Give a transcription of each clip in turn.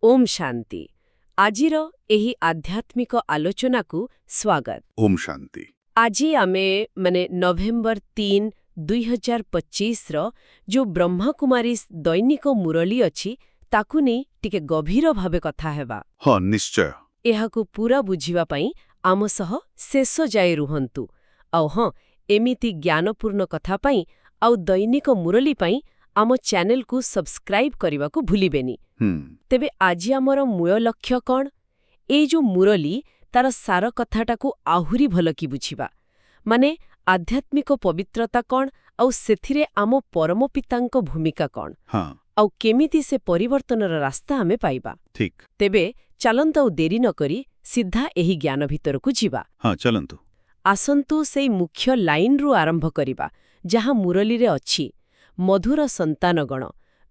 ओम शांति आजिर एही आध्यात्मिक आलोचनाकू स्वागत। ओम शांति। आजी आमे माने नवेम्बर 3, 2025 रो जो ब्रह्मकुमारी दैनिक मुरली अछि ताकू नै टिके गभीर भावे कथा हेबा। हाँ निश्चय। एहाकू पूरा बुझिवा पई आम सह शेष जाय रुहंतु। आउ हाँ एमिति ज्ञानपूर्ण कथा पई आउ दैनिक मुरली पई आम चैनल को सब्सक्राइब करने को भूलिबेनी। तेबे आजी आमर मूल लक्ष्य कौन ए जो मुरली तार सार कथाटा को आहुरी भल कि बुझिबा माने आध्यात्मिक पवित्रता कौन आउ सेथिरे आम परम पितांक भूमिका कौन आउ केमिति से परिवर्तनर रास्ता आमे पाइबा। ठीक तेबे चलंतु आउ देरी न करी सीधा एही ज्ञान भितर को जीवा। हाँ चलंतु आसंतु सेई मुख्य लाइन रु आरंभ करिबा जहाँ मुरली रे अछि मधुर संतानगण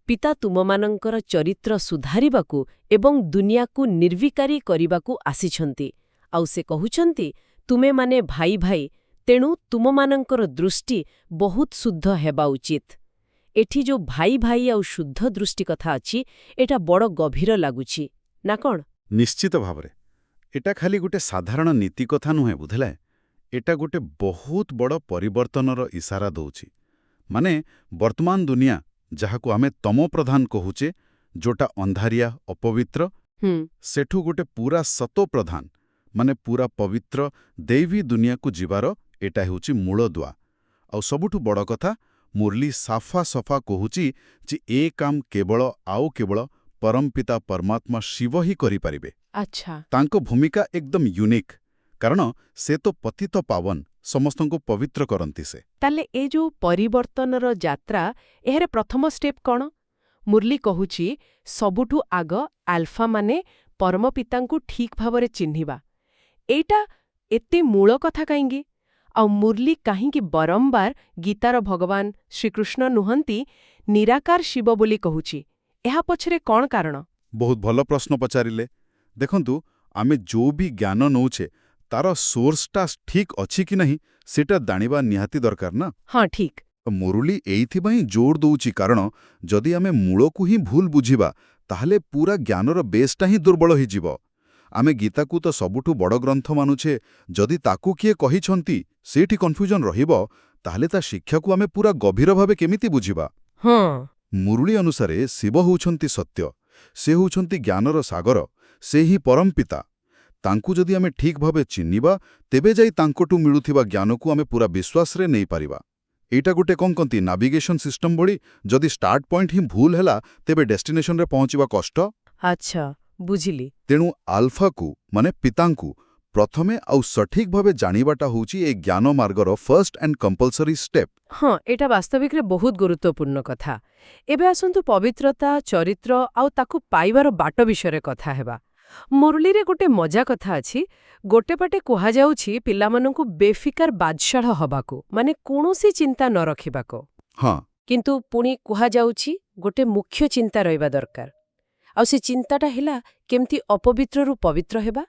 पिता तुममानंकर चरित्र सुधारिबाकू एवं दुनियाकू निर्विकारी करिबाकू आसिछंती आउ से कहुछंती तुमे माने भाई भाई तेणु तुममानंकर दृष्टि बहुत शुद्ध हेबा उचित। एठी जो भाई भाई आउ शुद्ध दृष्टि कथा अछि एटा बड़ गभीर लागुछि ना कोन? निश्चित भावरे एटा खाली गोटे साधारण नीति कथा नुहे बुझले एटा गोटे बहुत बड़ परिवर्तनर इशारा दउछि। माने वर्तमान दुनिया जहाकू आमे तमो प्रधान कहुचे जोटा अंधारिया अपवित्र सेठू गोटे पूरा सतो प्रधान माने पूरा पवित्र दैवी दुनिया को जीवार एटा हेउची मूल दुआ। आउ सबुठु बड़ कथा मुरली साफा सफा कहुची जे ए काम केवल आउ केवल परमपिता परमात्मा शिव ही करि परिबे। अच्छा तांको भूमिका एकदम यूनिक कारण से तो पतित पावन समस्तंको पवित्र करंती से। ताले ए जो परिवर्तनर यात्रा एहरे प्रथम स्टेप कौन? मुरली कहुची सबुठु आग आल्फा माने परम पितांकु ठीक भावरे चिन्हिबा। एटा एते मूल कथा काहेंगी आउ मुरली काहेंगी बारंबार गीतार भगवान श्रीकृष्ण नुहंती निराकार शिव बोली कहुची एहा पछरे कौन कारण? बहुत भल प्रश्न पचारिले। देखंतु आमे जो भी ज्ञान नौछे तार सोर्सटा ठीक अछि कि नहीं सेटा दानिबा निहाती दरकार ना। हाँ ठीक। मुरली एइथिबाई जोर दउची कारण जदि आमे मूलकू ही भूल बुझिबा ताहले पूरा ज्ञानर बेसटा ही दुर्बल होई जिवो। आमे गीताकू तो सबुठु बड़ ग्रंथ मानुछे जदि ताकू किए कहिछंती सेठी कन्फ्यूजन रहिबो ताहले ता शिक्षाकू आमे पूरा गभीर भावे केमिति बुझिबा। हाँ मुरली अनुसारे शिव होउछंती सत्य से होउछंती ज्ञानर सागर से ही परम पिता। तांकू जदि आमे ठीक भावे चिन्हिबा तेबे जाई तांकोटू मिलुथिबा ज्ञानकू आमे पूरा विश्वास रे नहीं पारिबा। एटा गोटे कौन कंती नाविगेशन सिस्टम बड़ी जदि स्टार्ट पॉइंट ही भूल हैला तेबे डेस्टिनेशन रे पहुंचीबा कष्ट। अच्छा बुझिली। तेणु आल्फा को माने पितांकू प्रथमे आउ सठिक भावे जानिबाटा होउची ए ज्ञान मार्गर फर्स्ट एंड कंपलसरी स्टेप। हाँ एटा वास्तविक रे बहुत गुरुत्वपूर्ण कथा। एबे आसंतु पवित्रता चरित्र आउ ताकू पाइबार बाट विषय कथा हेबा। मुरली रे गोटे मजा कथा अछि गोटे पटे कुहा जाउछि पिलामानंकु बेफिकार बादशाह हबाको माने कोनोसी चिंता न रखिबाको। हाँ किंतु पुणी कुहा जाउछि गोटे मुख्य चिंता रहइबा दरकार आउ से चिंताटा हिला केमती अपवित्ररु पवित्र हेबा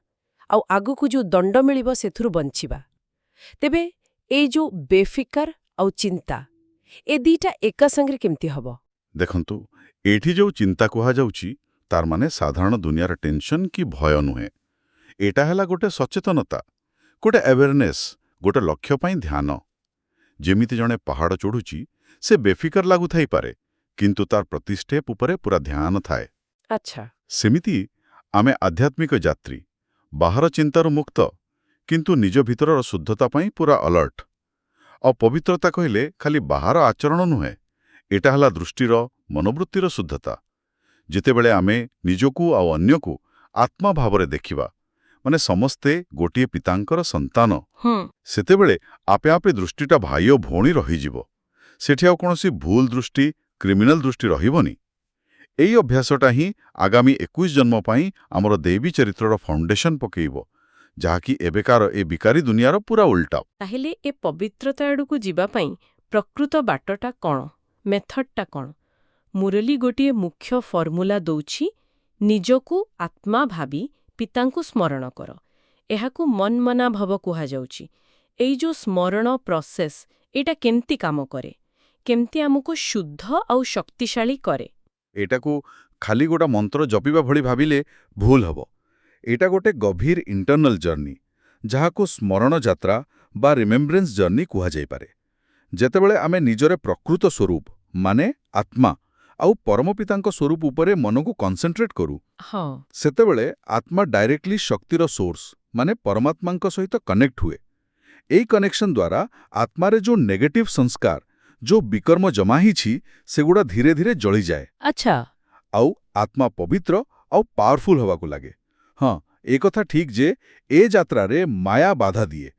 आउ आगुकु जो दंड मिलिबो सेथुरु बंचिबा। तेबे ए जो बेफिकार आउ चिंता ए दीटा एका संगे केमती हबो? देखंतु एठी जो चिंता कुहा जाउची तार माने साधारण दुनियार टेंशन की भय नुहे। एटा हैला गोटे सचेतनता गोटे अवेयरनेस गोटे लक्ष्य पाई ध्यान। जेमिति जणे पहाड़ चढ़ुची से बेफिकर लागु थाई पारे किंतु तार प्रति स्टेप उपरे पूरा ध्यान थाए। अच्छा सेमिति आमे आध्यात्मिक यात्री बाहर चिंतार मुक्त किंतु निज भितरर शुद्धता पाई पूरा अलर्ट। और पवित्रता कहिले खाली बाहर आचरण नुहे एटा हला दृष्टिर मनोवृत्तिर शुद्धता। जितेबेले आमे निजकू आ अन्यकू आत्मा भावरे देखिबा माने समस्ते गोटिए पितांकर संतान सेतेबेले आपे आपे दृष्टिटा भाई और भौणी रहिजिवो। सेठी आउ कोनोसी भूल दृष्टि क्रिमिनल दृष्टि रहिबोनी। एई अभ्यासटा ही आगामी 21 जन्म पाई आमर देवी चरित्रर फाउंडेशन पकेइबो जहाकी एबेकार ए बिकारी दुनियार पूरा उल्टा। ताहेले ए पवित्रता आडुकु जीवा पई प्रकृत बाटटा कोन मेथडटा कोन? मुरली गोटिए मुख्य फर्मुला दउछि निजकू आत्मा भाबी पितांकु स्मरण कर। एहाकू मन मना भव कुहा जाउछि। एई जो स्मरण प्रोसेस एटा केमती काम करे केमती हमको शुद्ध आउ शक्तिशाली करे? एटाकू ଖାଲି ଗୋଟା ମନ୍ତ୍ର ଜପିବା ଭଳି ଭାବିଲେ ଭୁଲ ହେବ। ଏଇଟା ଗୋଟେ ଗଭୀର ଇଣ୍ଟରନାଲ ଜର୍ଣ୍ଣି, ଯାହାକୁ ସ୍ମରଣ ଯାତ୍ରା ବା ରିମେମ୍ବ୍ରେନ୍ସ ଜର୍ଣ୍ଣି କୁହାଯାଇପାରେ। ଯେତେବେଳେ ଆମେ ନିଜର ପ୍ରକୃତ ସ୍ୱରୂପ ମାନେ ଆତ୍ମା ଆଉ ପରମପିତାଙ୍କ ସ୍ୱରୂପ ଉପରେ ମନକୁ କନସେଣ୍ଟ୍ରେଟ୍ କରୁ, ହଁ ସେତେବେଳେ ଆତ୍ମା ଡାଇରେକ୍ଟଲି ଶକ୍ତିର ସୋର୍ସ ମାନେ ପରମାତ୍ମାଙ୍କ ସହିତ କନେକ୍ଟ ହୁଏ। ଏଇ କନେକ୍ସନ ଦ୍ୱାରା ଆତ୍ମାରେ ଯୋଉ ନେଗେଟିଭ ସଂସ୍କାର, ଯୋଉ ବିକର୍ମ ଜମା ହେଇଛି, ସେଗୁଡ଼ା ଧୀରେ ଧୀରେ ଜଳିଯାଏ। ଆଚ୍ଛା ଆଉ ଆତ୍ମା ପବିତ୍ର ଆଉ ପାୱାରଫୁଲ ହେବାକୁ ଲାଗେ। ହଁ, ଏ କଥା ଠିକ୍ ଯେ ଏ ଯାତ୍ରାରେ ମାୟା ବାଧା ଦିଏ।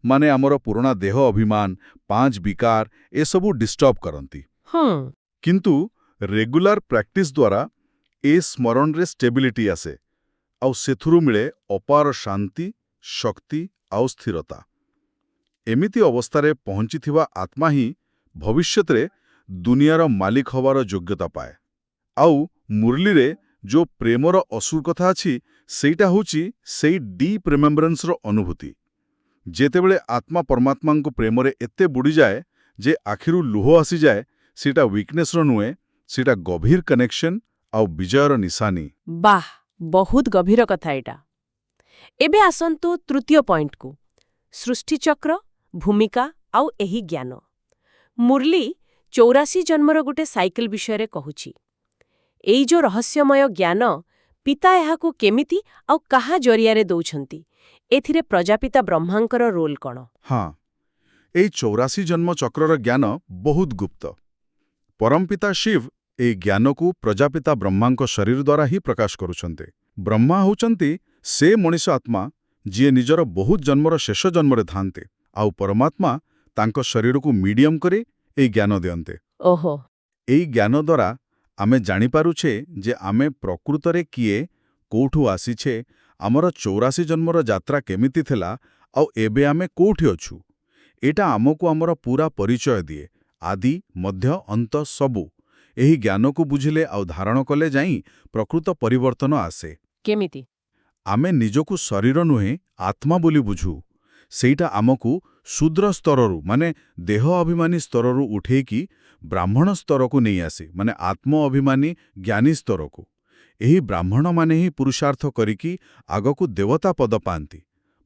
ମାନେ ଆମର ପୁରୁଣା ଦେହ ଅଭିମାନ, 5 ବିକାର ଏସବୁ ଡିଷ୍ଟର୍ବ କରନ୍ତି। ହଁ କିନ୍ତୁ ରେଗୁଲାର ପ୍ରାକ୍ଟିସ ଦ୍ୱାରା ଏ ସ୍ମରଣରେ ଷ୍ଟେବିଲିଟି ଆସେ, ଆଉ ସେଥିରୁ ମିଳେ ଅପାର ଶାନ୍ତି, ଶକ୍ତି ଆଉ ସ୍ଥିରତା। ଏମିତି ଅବସ୍ଥାରେ ପହଞ୍ଚିଥିବା ଆତ୍ମା ହିଁ ଭବିଷ୍ୟତରେ ଦୁନିଆର ମାଲିକ ହେବାର ଯୋଗ୍ୟତା ପାଏ। ଆଉ ମୁରଲୀରେ ଯୋଉ ପ୍ରେମର ଅସୁର କଥା ଅଛି, ସେଇଟା ହେଉଛି ସେଇ ଡିପ୍ ରିମେମ୍ବ୍ରେନ୍ସର ଅନୁଭୂତି। ଯେତେବେଳେ ଆତ୍ମା ପରମାତ୍ମାଙ୍କ ପ୍ରେମରେ ଏତେ ବୁଡ଼ିଯାଏ ଯେ ଆଖିରୁ ଲୁହ ଆସିଯାଏ, ସେଇଟା ୱିକନେସ୍ର ନୁହେଁ, ସେଇଟା ଗଭୀର କନେକ୍ସନ ଆଉ ବିଜୟର ନିଶାନୀ। ବାଃ, ବହୁତ ଗଭୀର କଥା ଏଇଟା। ଏବେ ଆସନ୍ତୁ ତୃତୀୟ ପଏଣ୍ଟକୁ, ସୃଷ୍ଟିଚକ୍ର, ଭୂମିକା ଆଉ ଏହି ଜ୍ଞାନ। ମୁରଲୀ 84 ଜନ୍ମର ଗୋଟେ ସାଇକେଲ ବିଷୟରେ କହୁଛି। ଏଇ ଯୋଉ ରହସ୍ୟମୟ ଜ୍ଞାନ, ପିତା ଏହାକୁ କେମିତି ଆଉ କାହା ଜରିଆରେ ଦଉଛନ୍ତି? ଏଥିରେ ପ୍ରଜାପିତା ବ୍ରହ୍ମାଙ୍କର ରୋଲ୍ କ'ଣ? ହଁ, ଏଇ 84 ଜନ୍ମ ଚକ୍ରର ଜ୍ଞାନ ବହୁତ ଗୁପ୍ତ। ପରମପିତା ଶିବ ଏଇ ଜ୍ଞାନକୁ ପ୍ରଜାପିତା ବ୍ରହ୍ମାଙ୍କ ଶରୀର ଦ୍ୱାରା ହିଁ ପ୍ରକାଶ କରୁଛନ୍ତି। ବ୍ରହ୍ମା ହେଉଛନ୍ତି ସେ ମଣିଷ ଆତ୍ମା ଯିଏ ନିଜର ବହୁତ ଜନ୍ମର ଶେଷ ଜନ୍ମରେ ଥାଆନ୍ତି, ଆଉ ପରମାତ୍ମା ତାଙ୍କ ଶରୀରକୁ ମିଡିୟମ କରି ଏଇ ଜ୍ଞାନ ଦିଅନ୍ତି। ଓହୋ ଏଇ ଜ୍ଞାନ ଦ୍ୱାରା ଆମେ ଜାଣିପାରୁଛେ ଯେ ଆମେ ପ୍ରକୃତରେ କିଏ, କୋଉଠୁ ଆସିଛେ, ଆମର 84 ଜନ୍ମର ଯାତ୍ରା କେମିତି ଥିଲା, ଆଉ ଏବେ ଆମେ କୋଉଠି ଅଛୁ। ଏଇଟା ଆମକୁ ଆମର ପୁରା ପରିଚୟ ଦିଏ, ଆଦି ମଧ୍ୟ ଅନ୍ତ ସବୁ। ଏହି ଜ୍ଞାନକୁ ବୁଝିଲେ ଆଉ ଧାରଣ କଲେ ଯାଇ ପ୍ରକୃତ ପରିବର୍ତ୍ତନ ଆସେ। କେମିତି? ଆମେ ନିଜକୁ ଶରୀର ନୁହେଁ ଆତ୍ମା ବୋଲି ବୁଝୁ। ସେଇଟା ଆମକୁ ଶୂଦ୍ର ସ୍ତରରୁ ମାନେ ଦେହ ଅଭିମାନୀ ସ୍ତରରୁ ଉଠେଇକି ବ୍ରାହ୍ମଣ ସ୍ତରକୁ ନେଇ ଆସେ, ମାନେ ଆତ୍ମ ଅଭିମାନୀ ଜ୍ଞାନୀ ସ୍ତରକୁ। ଏହି ବ୍ରାହ୍ମଣମାନେ ହିଁ ପୁରୁଷାର୍ଥ କରିକି ଆଗକୁ ଦେବତା ପଦ ପାଆନ୍ତି,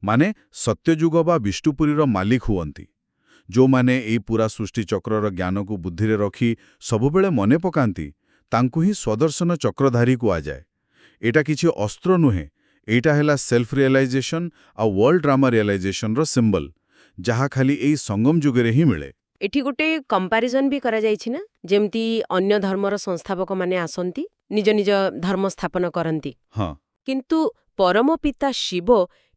ମାନେ ସତ୍ୟଯୁଗ ବା ବିଷ୍ଣୁପୁରୀର ମାଲିକ ହୁଅନ୍ତି। ଯୋଉମାନେ ଏଇ ପୁରା ସୃଷ୍ଟିଚକ୍ରର ଜ୍ଞାନକୁ ବୁଦ୍ଧିରେ ରଖି ସବୁବେଳେ ମନେ ପକାନ୍ତି, ତାଙ୍କୁ ହିଁ ସ୍ୱଦର୍ଶନ ଚକ୍ରଧାରୀ କୁହାଯାଏ। ଏଇଟା କିଛି ଅସ୍ତ୍ର ନୁହେଁ, ଏଇଟା ହେଲା ସେଲ୍ଫ ରିଏଲାଇଜେସନ ଆଉ ୱାର୍ଲ୍ଡ ଡ୍ରାମା ରିଏଲାଇଜେସନର ସିମ୍ବଲ, ଯାହା ଖାଲି ଏଇ ସଙ୍ଗମ ଯୁଗରେ ହିଁ ମିଳେ। ଏଠି ଗୋଟେ କମ୍ପାରିଜନ୍ ବି କରାଯାଇଛି ନା, ଯେମିତି ଅନ୍ୟ ଧର୍ମର ସଂସ୍ଥାପକମାନେ ଆସନ୍ତି, ନିଜ ନିଜ ଧର୍ମ ସ୍ଥାପନ କରନ୍ତି। ହଁ, କିନ୍ତୁ ପରମପିତା ଶିବ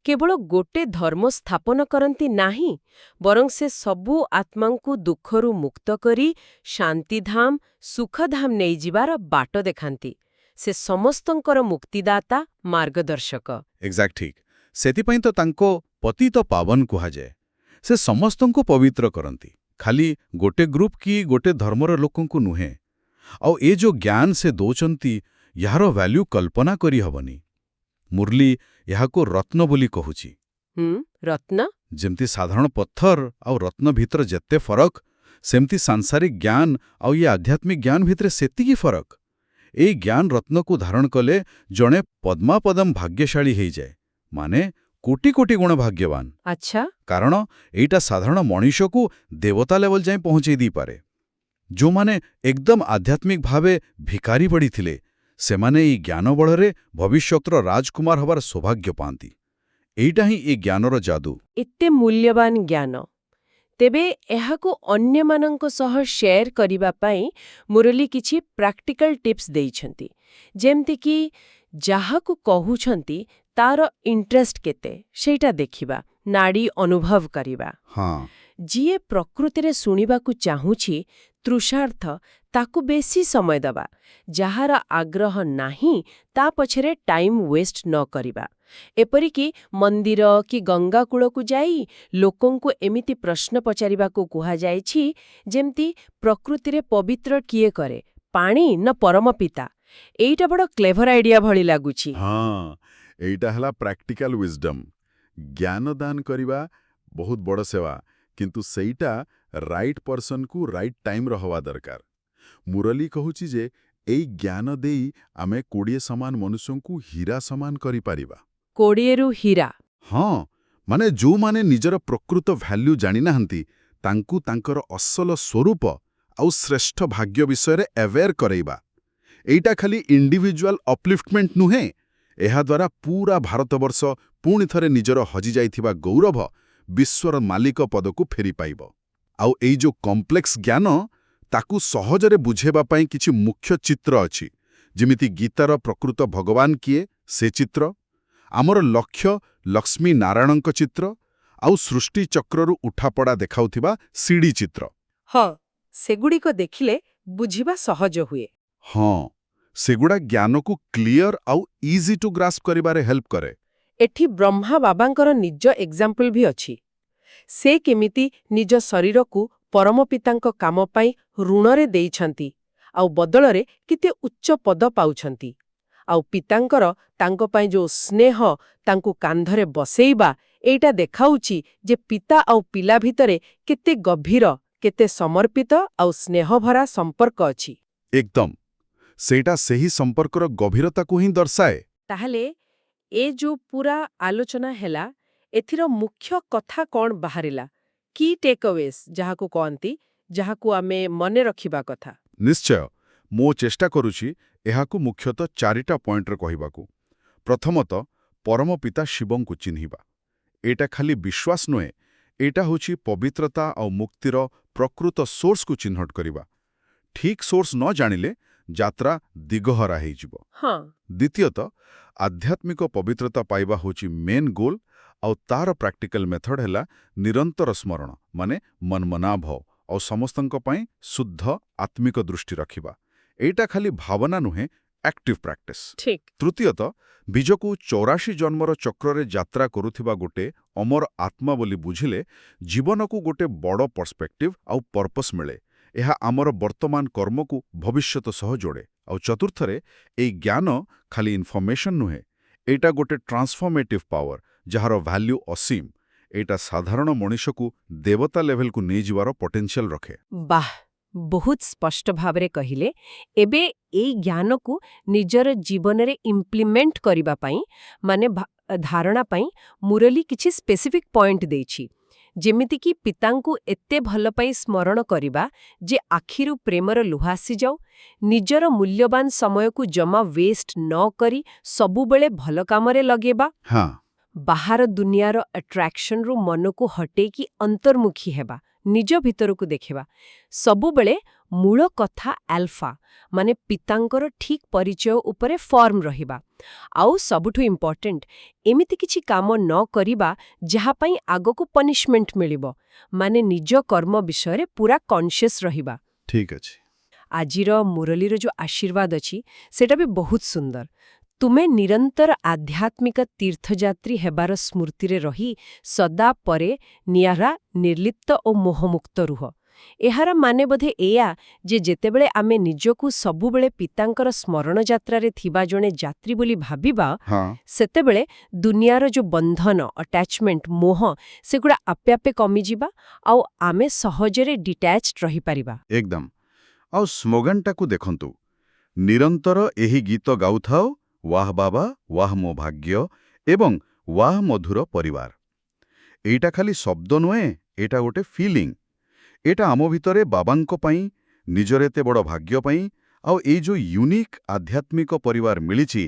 କେବଳ ଗୋଟେ ଧର୍ମ ସ୍ଥାପନ କରନ୍ତି ନାହିଁ, ବରଂ ସେ ସବୁ ଆତ୍ମାଙ୍କୁ ଦୁଃଖରୁ ମୁକ୍ତ କରି ଶାନ୍ତିଧାମ, ସୁଖଧାମ ନେଇଯିବାର ବାଟ ଦେଖାନ୍ତି। ସେ ସମସ୍ତଙ୍କର ମୁକ୍ତିଦାତା, ମାର୍ଗଦର୍ଶକ। ଏକ୍ଜାକ୍ଟ ଠିକ୍। ସେଥିପାଇଁ ତ ତାଙ୍କ ପତିତ ପାବନ କୁହାଯାଏ। ସେ ସମସ୍ତଙ୍କୁ ପବିତ୍ର କରନ୍ତି, ଖାଲି ଗୋଟେ ଗ୍ରୁପ କି ଗୋଟେ ଧର୍ମର ଲୋକଙ୍କୁ ନୁହେଁ। ଆଉ ଏ ଯୋଉ ଜ୍ଞାନ ସେ ଦଉଛନ୍ତି, ଏହାର ଭ୍ୟାଲ୍ୟୁ କଳ୍ପନା କରିହେବନି। ମୁରଲୀ ଏହାକୁ ରତ୍ନ ବୋଲି କହୁଛି। ରତ୍ନ? ଯେମିତି ସାଧାରଣ ପଥର ଆଉ ରତ୍ନ ଭିତରେ ଯେତେ ଫରକ, ସେମିତି ସାଂସାରିକ ଜ୍ଞାନ ଆଉ ଇଏ ଆଧ୍ୟାତ୍ମିକ ଜ୍ଞାନ ଭିତରେ ସେତିକି ଫରକ। ଏଇ ଜ୍ଞାନ ରତ୍ନକୁ ଧାରଣ କଲେ ଜଣେ ପଦ୍ମାପଦମ ଭାଗ୍ୟଶାଳୀ ହେଇଯାଏ, ମାନେ କୋଟି କୋଟି ଗୁଣ ଭାଗ୍ୟବାନ। ଆଚ୍ଛା। କାରଣ ଏଇଟା ସାଧାରଣ ମଣିଷକୁ ଦେବତା ଲେଭେଲ ଯାଏଁ ପହଞ୍ଚେଇ ଦେଇପାରେ। ଯୋଉମାନେ ଏକଦମ ଆଧ୍ୟାତ୍ମିକ ଭାବେ ଭିକାରୀ ପଡ଼ିଥିଲେ, ସେମାନେ ଏଇ ଜ୍ଞାନ ବଳରେ ଭବିଷ୍ୟତର ରାଜକୁମାର ହେବାର ସୌଭାଗ୍ୟ ପାଆନ୍ତି। ଏଇଟା ହିଁ ଏ ଜ୍ଞାନର ଯାଦୁ। ଏତେ ମୂଲ୍ୟବାନ ଜ୍ଞାନ, ତେବେ ଏହାକୁ ଅନ୍ୟମାନଙ୍କ ସହ ସେୟାର କରିବା ପାଇଁ ମୁରଲୀ କିଛି ପ୍ରାକ୍ଟିକାଲ ଟିପ୍ସ ଦେଇଛନ୍ତି। ଯେମିତିକି ଯାହାକୁ କହୁଛନ୍ତି ତାର ଇଣ୍ଟରେଷ୍ଟ କେତେ, ସେଇଟା ଦେଖିବା, ନାଡି ଅନୁଭବ କରିବା। ହଁ, ଯିଏ ପ୍ରକୃତିରେ ଶୁଣିବାକୁ ଚାହୁଁଛି, ତୃଷାର୍ଥ, ତାକୁ ବେଶୀ ସମୟ ଦେବା। ଯାହାର ଆଗ୍ରହ ନାହିଁ, ତା ପଛରେ ଟାଇମ୍ ୱେଷ୍ଟ ନ କରିବା। ଏପରିକି ମନ୍ଦିର କି ଗଙ୍ଗା କୂଳକୁ ଯାଇ ଲୋକଙ୍କୁ ଏମିତି ପ୍ରଶ୍ନ ପଚାରିବାକୁ କୁହାଯାଇଛି, ଯେମିତି ପ୍ରକୃତିରେ ପବିତ୍ର କିଏ କରେ, ପାଣି ନା ପରମପିତା? ଏଇଟା ବଡ଼ କ୍ଲେଭର ଆଇଡିଆ ଭଳି ଲାଗୁଛି। ହଁ, ଏଇଟା ହେଲା ପ୍ରାକ୍ଟିକାଲ ୱିଜଡମ୍। ଜ୍ଞାନ ଦାନ କରିବା ବହୁତ ବଡ଼ ସେବା, କିନ୍ତୁ ସେଇଟା ରାଇଟ୍ ପର୍ସନକୁ ରାଇଟ୍ ଟାଇମ୍ର ହେବା ଦରକାର। ମୁରଲୀ କହୁଛି ଯେ ଏଇ ଜ୍ଞାନ ଦେଇ ଆମେ 20 ସମାନ ମନୁଷ୍ୟଙ୍କୁ ହୀରା ସମାନ କରିପାରିବା। 20ରୁ ହୀରା। ହଁ, ମାନେ ଯେଉଁମାନେ ନିଜର ପ୍ରକୃତ ଭ୍ୟାଲ୍ୟୁ ଜାଣିନାହାନ୍ତି ତାଙ୍କୁ ତାଙ୍କର ଅସଲ ସ୍ୱରୂପ ଆଉ ଶ୍ରେଷ୍ଠ ଭାଗ୍ୟ ବିଷୟରେ ଆୱେର୍ କରେଇବା। ଏଇଟା ଖାଲି ଇଣ୍ଡିଭିଜୁଆଲ ଅପଲିଫ୍ଟମେଣ୍ଟ ନୁହେଁ, ଏହାଦ୍ୱାରା ପୁରା ଭାରତବର୍ଷ ପୁଣି ଥରେ ନିଜର ହଜିଯାଇଥିବା ଗୌରବ, ବିଶ୍ୱର ମାଲିକ ପଦକୁ ଫେରିପାଇବ। ଆଉ ଏଇ ଯୋଉ କମ୍ପ୍ଲେକ୍ସ ଜ୍ଞାନ, ତାକୁ ସହଜରେ ବୁଝେଇବା ପାଇଁ କିଛି ମୁଖ୍ୟ ଚିତ୍ର ଅଛି, ଯେମିତି ଗୀତାର ପ୍ରକୃତ ଭଗବାନ କିଏ ସେ ଚିତ୍ର, ଆମର ଲକ୍ଷ୍ୟ ଲକ୍ଷ୍ମୀ ନାରାୟଣଙ୍କ ଚିତ୍ର, ଆଉ ସୃଷ୍ଟି ଚକ୍ରରୁ ଉଠାପଡ଼ା ଦେଖାଉଥିବା ସିଡ଼ି ଚିତ୍ର। ହଁ, ସେଗୁଡ଼ିକ ଦେଖିଲେ ବୁଝିବା ସହଜ ହୁଏ। ହଁ, ସେଗୁଡ଼ା ଜ୍ଞାନକୁ କ୍ଲିୟର ଆଉ ଇଜି ଟୁ ଗ୍ରାସ୍ପ କରିବାରେ ହେଲ୍ପ କରେ। ଏଠି ବ୍ରହ୍ମା ବାବାଙ୍କର ନିଜ ଏକ୍ଜାମ୍ପଲ୍ ବି ଅଛି। ସେ କେମିତି ନିଜ ଶରୀରକୁ ପରମ ପିତାଙ୍କ କାମ ପାଇଁ ଋଣରେ ଦେଇଛନ୍ତି, ଆଉ ବଦଳରେ କେତେ ଉଚ୍ଚ ପଦ ପାଉଛନ୍ତି। ଆଉ ପିତାଙ୍କର ତାଙ୍କ ପାଇଁ ଯୋଉ ସ୍ନେହ, ତାଙ୍କୁ କାନ୍ଧରେ ବସେଇବା, ଏଇଟା ଦେଖାଉଛି ଯେ ପିତା ଆଉ ପିଲା ଭିତରେ କେତେ ଗଭୀର, କେତେ ସମର୍ପିତ ଆଉ ସ୍ନେହଭରା ସମ୍ପର୍କ ଅଛି। ଏକଦମ, ସେଇଟା ସେହି ସମ୍ପର୍କର ଗଭୀରତାକୁ ହିଁ ଦର୍ଶାଏ। ତାହେଲେ ଏ ଯୋଉ ପୁରା ଆଲୋଚନା ହେଲା, ଏଥିର ମୁଖ୍ୟ କଥା କ'ଣ ବାହାରିଲା? କି ଟେକ୍ଅୱେଜ୍ ଯାହାକୁ କହନ୍ତି, ଯାହାକୁ ଆମେ ମନେ ରଖିବା କଥା? ନିଶ୍ଚୟ, ମୁଁ ଚେଷ୍ଟା କରୁଛି ଏହାକୁ ମୁଖ୍ୟତଃ 4ଟା ପଏଣ୍ଟରେ କହିବାକୁ। ପ୍ରଥମତଃ, ପରମ ପିତା ଶିବଙ୍କୁ ଚିହ୍ନିବା। ଏଇଟା ଖାଲି ବିଶ୍ୱାସ ନୁହେଁ, ଏଇଟା ହେଉଛି ପବିତ୍ରତା ଆଉ ମୁକ୍ତିର ପ୍ରକୃତ ସୋର୍ସକୁ ଚିହ୍ନଟ କରିବା। ଠିକ୍ ସୋର୍ସ ନ ଜାଣିଲେ ଯାତ୍ରା ଦିଗହରା ହେଇଯିବ। ହଁ। ଦ୍ୱିତୀୟତଃ, ଆଧ୍ୟାତ୍ମିକ ପବିତ୍ରତା ପାଇବା ହେଉଛି ମେନ୍ ଗୋଲ୍, ଆଉ ତାର ପ୍ରାକ୍ଟିକାଲ ମେଥଡ ହେଲା ନିରନ୍ତର ସ୍ମରଣ, ମାନେ ମନ୍ମନାଭ, ଆଉ ସମସ୍ତଙ୍କ ପାଇଁ ଶୁଦ୍ଧ ଆତ୍ମିକ ଦୃଷ୍ଟି ରଖିବା। ଏଇଟା ଖାଲି ଭାବନା ନୁହେଁ, ଆକ୍ଟିଭ ପ୍ରାକ୍ଟିସ୍। ଠିକ୍। ତୃତୀୟତଃ, ବୀଜକୁ 84 ଜନ୍ମର ଚକ୍ରରେ ଯାତ୍ରା କରୁଥିବା ଗୋଟେ ଅମର ଆତ୍ମା ବୋଲି ବୁଝିଲେ ଜୀବନକୁ ଗୋଟେ ବଡ଼ ପର୍ସପେକ୍ଟିଭ ଆଉ ପର୍ପସ୍ ମିଳେ। ଏହା ଆମର ବର୍ତ୍ତମାନ କର୍ମକୁ ଭବିଷ୍ୟତ ସହ ଯୋଡ଼େ। ଆଉ ଚତୁର୍ଥରେ, ଏଇ ଜ୍ଞାନ ଖାଲି ଇନଫର୍ମେସନ୍ ନୁହେଁ, ଏଇଟା ଗୋଟେ ଟ୍ରାନ୍ସଫର୍ମେଟିଭ୍ ପାୱାର, ଯାହାର ଭ୍ୟାଲ୍ୟୁ ଅସୀମ। ଏଇଟା ସାଧାରଣ ମଣିଷକୁ ଦେବତା ଲେଭେଲକୁ ନେଇଯିବାର ପଟେନ୍ସିଆଲ ରଖେ। ବାଃ, ବହୁତ ସ୍ପଷ୍ଟ ଭାବରେ କହିଲେ। ଏବେ ଏଇ ଜ୍ଞାନକୁ ନିଜର ଜୀବନରେ ଇମ୍ପ୍ଲିମେଣ୍ଟ କରିବା ପାଇଁ, ମାନେ ଧାରଣା ପାଇଁ ମୁରଲୀ କିଛି ସ୍ପେସିଫିକ୍ ପଏଣ୍ଟ ଦେଇଛି। ଯେମିତିକି ପିତାଙ୍କୁ ଏତେ ଭଲ ପାଇ ସ୍ମରଣ କରିବା ଯେ ଆଖିରୁ ପ୍ରେମର ଲୁହ ଆସିଯାଉ, ନିଜର ମୂଲ୍ୟବାନ ସମୟକୁ ଜମା ୱେଷ୍ଟ ନ କରି ସବୁବେଳେ ଭଲ କାମରେ ଲଗେଇବା, ହଁ, ବାହାର ଦୁନିଆର ଆଟ୍ରାକ୍ସନରୁ ମନକୁ ହଟେଇକି ଅନ୍ତର୍ମୁଖୀ ହେବା, ନିଜ ଭିତରକୁ ଦେଖିବା। ସବୁବେଳେ ମୂଳ କଥା ଆଲଫା, ମାନେ ପିତାଙ୍କର ଠିକ୍ ପରିଚୟ ଉପରେ ଫର୍ମ ରହିବା। ଆଉ ସବୁଠୁ ଇମ୍ପର୍ଟାଣ୍ଟ, ଏମିତି କିଛି କାମ ନ କରିବା ଯାହା ପାଇଁ ଆଗକୁ ପନିଶମେଣ୍ଟ ମିଳିବ, ମାନେ ନିଜ କର୍ମ ବିଷୟରେ ପୁରା କନସିୟସ୍ ରହିବା। ଠିକ୍ ଅଛି। ଆଜିର ମୁରଲୀର ଯୋଉ ଆଶୀର୍ବାଦ ଅଛି, ସେଟା ବି ବହୁତ ସୁନ୍ଦର। ତୁମେ ନିରନ୍ତର ଆଧ୍ୟାତ୍ମିକ ତୀର୍ଥଯାତ୍ରୀ ହେବାର ସ୍ମୃତିରେ ରହି ସଦା ପରେ ନିଆରା, ନିର୍ଲିପ୍ତ ଓ ମୋହମୁକ୍ତ ରୁହ। ଏହାର ମାନେ ବୋଧେ ଏଇଆ ଯେ ଯେତେବେଳେ ଆମେ ନିଜକୁ ସବୁବେଳେ ପିତାଙ୍କର ସ୍ମରଣ ଯାତ୍ରାରେ ଥିବା ଜଣେ ଯାତ୍ରୀ ବୋଲି ଭାବିବା, ହଁ, ସେତେବେଳେ ଦୁନିଆର ଯୋଉ ବନ୍ଧନ, ଆଟାଚମେଣ୍ଟ, ମୋହ, ସେଗୁଡ଼ା ଆପେ ଆପେ କମିଯିବା, ଆଉ ଆମେ ସହଜରେ ଡିଟାଚ୍ଡ ରହିପାରିବା। ଏକଦମ। ଆଉ ସ୍ଲୋଗାନଟାକୁ ଦେଖନ୍ତୁ, ନିରନ୍ତର ଏହି ଗୀତ ଗାଉଥାଅ, ୱାହ ବାବା, ୱାହ ମୋ ଭାଗ୍ୟ ଏବଂ ୱାହ ମଧୁର ପରିବାର। ଏଇଟା ଖାଲି ଶବ୍ଦ ନୁହେଁ, ଏଇଟା ଗୋଟେ ଫିଲିଂ। ଏଇଟା ଆମ ଭିତରେ ବାବାଙ୍କ ପାଇଁ, ନିଜର ଏତେ ବଡ଼ ଭାଗ୍ୟ ପାଇଁ, ଆଉ ଏଇ ଯୋଉ ୟୁନିକ୍ ଆଧ୍ୟାତ୍ମିକ ପରିବାର ମିଳିଛି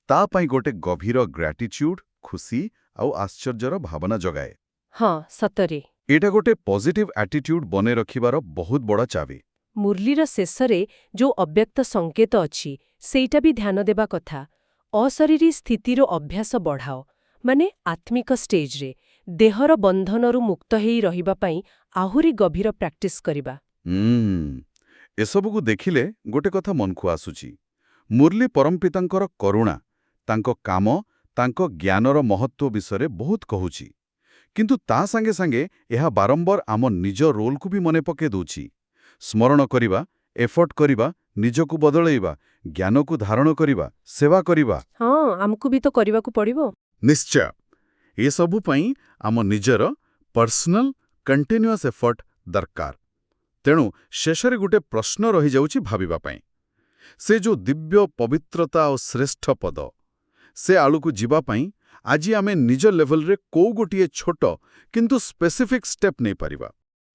ତା ପାଇଁ ଗୋଟେ ଗଭୀର ଗ୍ରାଟିଚ୍ୟୁଡ୍, ଖୁସି ଆଉ ଆଶ୍ଚର୍ଯ୍ୟର ଭାବନା ଜଗାଏ। ହଁ, ସତରେ। ଏଇଟା ଗୋଟେ ପଜିଟିଭ୍ ଆଟିଟ୍ୟୁଡ୍ ବନେଇ ରଖିବାର ବହୁତ ବଡ଼ ଚାବି। ମୁରଲୀର ଶେଷରେ ଯୋଉ ଅବ୍ୟକ୍ତ ସଙ୍କେତ ଅଛି, ସେଇଟା ବି ଧ୍ୟାନ ଦେବା କଥା। ଅଶରୀରୀ ସ୍ଥିତିର ଅଭ୍ୟାସ ବଢ଼ାଅ, ମାନେ ଆତ୍ମିକ ଷ୍ଟେଜରେ ଦେହର ବନ୍ଧନରୁ ମୁକ୍ତ ହେଇ ରହିବା ପାଇଁ ଆହୁରି ଗଭୀର ପ୍ରାକ୍ଟିସ୍ କରିବା। ଏସବୁକୁ ଦେଖିଲେ ଗୋଟେ କଥା ମନକୁ ଆସୁଛି। ମୁରଲୀ ପରମପିତାଙ୍କର କରୁଣା, ତାଙ୍କ କାମ, ତାଙ୍କ ଜ୍ଞାନର ମହତ୍ତ୍ୱ ବିଷୟରେ ବହୁତ କହୁଛି। କିନ୍ତୁ ତା ସାଙ୍ଗେ ସାଙ୍ଗେ ଏହା ବାରମ୍ବାର ଆମ ନିଜ ରୋଲକୁ ବି ମନେ ପକାଇ ଦେଉଛି। ସ୍ମରଣ କରିବା, ଏଫର୍ଟ କରିବା, ନିଜକୁ ବଦଳେଇବା, ଜ୍ଞାନକୁ ଧାରଣ କରିବା, ସେବା କରିବା। ହଁ, ଆମକୁ ବି ତ କରିବାକୁ ପଡ଼ିବ। ନିଶ୍ଚୟ। ଏସବୁ ପାଇଁ ଆମ ନିଜର ପର୍ସନାଲ କଣ୍ଟିନ୍ୟୁଅସ୍ ଏଫର୍ଟ ଦରକାର। ତେଣୁ ଶେଷରେ ଗୋଟେ ପ୍ରଶ୍ନ ରହିଯାଉଛି ଭାବିବା ପାଇଁ। ସେ ଯୋଉ ଦିବ୍ୟ ପବିତ୍ରତା ଓ ଶ୍ରେଷ୍ଠ ପଦ ସେ ଆଳୁକୁ ଯିବା ପାଇଁ ଆଜି ଆମେ ନିଜ ଲେଭେଲରେ କୋଉ ଗୋଟିଏ ଛୋଟ କିନ୍ତୁ ସ୍ପେସିଫିକ୍ ଷ୍ଟେପ୍ ନେଇପାରିବା।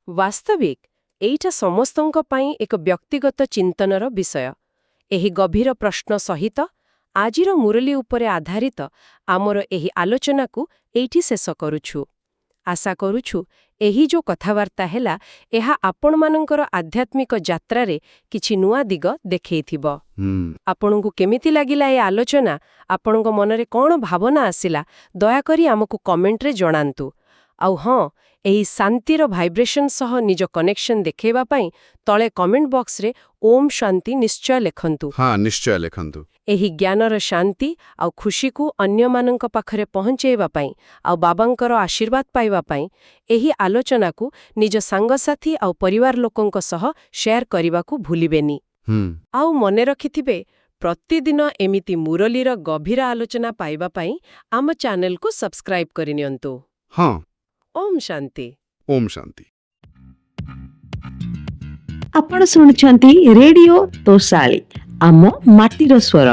ବାସ୍ତବିକ ଏଇଟା ସମସ୍ତଙ୍କ ପାଇଁ ଏକ ବ୍ୟକ୍ତିଗତ ଚିନ୍ତନର ବିଷୟ। ଏହି ଗଭୀର ପ୍ରଶ୍ନ ସହିତ ଆଜିର ମୁରଲୀ ଉପରେ ଆଧାରିତ ଆମର ଏହି ଆଲୋଚନାକୁ ଏଇଠି ଶେଷ କରୁଛୁ। ଆଶା କରୁଛୁ ଏହି ଯୋଉ କଥାବାର୍ତ୍ତା ହେଲା ଏହା ଆପଣମାନଙ୍କର ଆଧ୍ୟାତ୍ମିକ ଯାତ୍ରାରେ କିଛି ନୂଆ ଦିଗ ଦେଖେଇଥିବ। ଆପଣଙ୍କୁ କେମିତି ଲାଗିଲା ଏ ଆଲୋଚନା? ଆପଣଙ୍କ ମନରେ କ'ଣ ଭାବନା ଆସିଲା ଦୟାକରି ଆମକୁ କମେଣ୍ଟରେ ଜଣାନ୍ତୁ। ଆଉ ହଁ, ଏହି ଶାନ୍ତିର ଭାଇବ୍ରେସନ୍ ସହ ନିଜ କନେକ୍ସନ୍ ଦେଖାଇବା ପାଇଁ ତଳେ କମେଣ୍ଟ ବକ୍ସରେ ଓମ୍ ଶାନ୍ତି ନିଶ୍ଚୟ ଲେଖନ୍ତୁ। ହଁ, ନିଶ୍ଚୟ ଲେଖନ୍ତୁ। ଏହି ଜ୍ଞାନର ଶାନ୍ତି ଆଉ ଖୁସିକୁ ଅନ୍ୟମାନଙ୍କ ପାଖରେ ପହଞ୍ଚାଇବା ପାଇଁ ଆଉ ବାବାଙ୍କର ଆଶୀର୍ବାଦ ପାଇବା ପାଇଁ ଏହି ଆଲୋଚନାକୁ ନିଜ ସାଙ୍ଗସାଥୀ ଆଉ ପରିବାର ଲୋକଙ୍କ ସହ ସେୟାର କରିବାକୁ ଭୁଲିବେନି। ଆଉ ମନେ ରଖିଥିବେ, ପ୍ରତିଦିନ ଏମିତି ମୁରଲୀର ଗଭୀର ଆଲୋଚନା ପାଇବା ପାଇଁ ଆମ ଚ୍ୟାନେଲକୁ ସବସ୍କ୍ରାଇବ୍ କରିନିଅନ୍ତୁ। ହଁ, ଓମ୍ ଶାନ୍ତି। ଓମ୍ ଶାନ୍ତି। ଆପଣ ଶୁଣୁଛନ୍ତି ରେଡିଓ ତୋଷାଳୀ, ଆମ ମାଟିର ସ୍ୱର।